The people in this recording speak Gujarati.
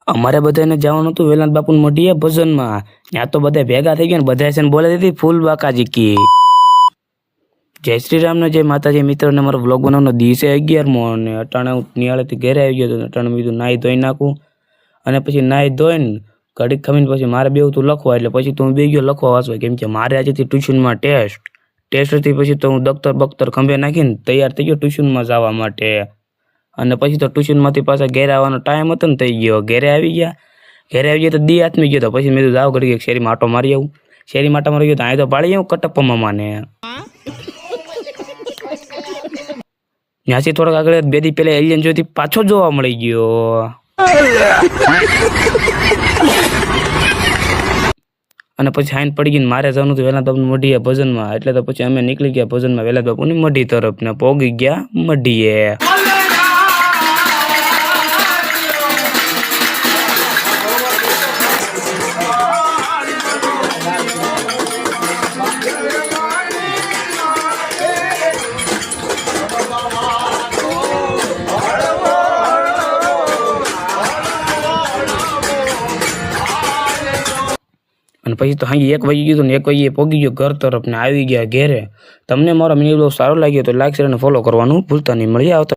અમારે બધાને જવાનું હતું વેલાંત બાપુને મઢીએ ભજનમાં. ત્યાં તો બધા ભેગા થઈ ગયા ને બધા છે ને બોલે દીધી ફૂલ બાકાજી કી. જય શ્રી રામ ને જય માતાજી મિત્રોને મારો વ્લોગ બનાવવાનો દિવસે 11મો અને અટાણે હું નિયાળેથી ઘરે આવી ગયો હતો. અટાણે બીજું નાહી ધોઈ નાખું અને પછી નાહી ધોઈને ઘડીક ખમીને પછી મારે બેવું તું લખવા એટલે પછી તો હું બે ગયો લખવા વાંચવા કેમ કે મારે આજેથી ટ્યુશનમાં ટેસ્ટ હતી. પછી તો હું દફતર ખંભે નાખીને તૈયાર થઈ ગયો ટ્યુશનમાં જવા માટે. અને પછી તો ટ્યુશનમાંથી પાછા ઘેરે આવવાનો ટાઈમ હતો ને થઈ ગયો. ઘેરે આવી ગયા તો દી હાથમી ગયો તો પછી મેં તો જાવ કરી શેરીમાં આટો મારી આવું. શેરીમાં આટો મારી ગયો તો અહીં તો પાડી આવું કટપ્પા મામાને. ત્યાંથી થોડાક આગળ બે દી પહેલા એલિયન જોઈતી પાછો જોવા મળી ગયો. અને પછી હાઈન પડી ગઈ મારે જવાનું હતું વેલાંત બાપુની મઢીએ ભજનમાં. એટલે તો પછી અમે નીકળી ગયા ભજનમાં વેલાંત બાપુની મઢી તરફ ને પોગી ગયા મઢીએ. અને પછી તો હા 1 વાગી ગયું ને 1 વાગ્યે પોગી ગયો ઘર તરફ ને આવી ગયા ઘેરે. તમને મારો મિની બ્લોગ સારો લાગ્યો તો લાઈક શેર અને ફોલો કરવાનું ભૂલતા નહીં. મળીએ આવતા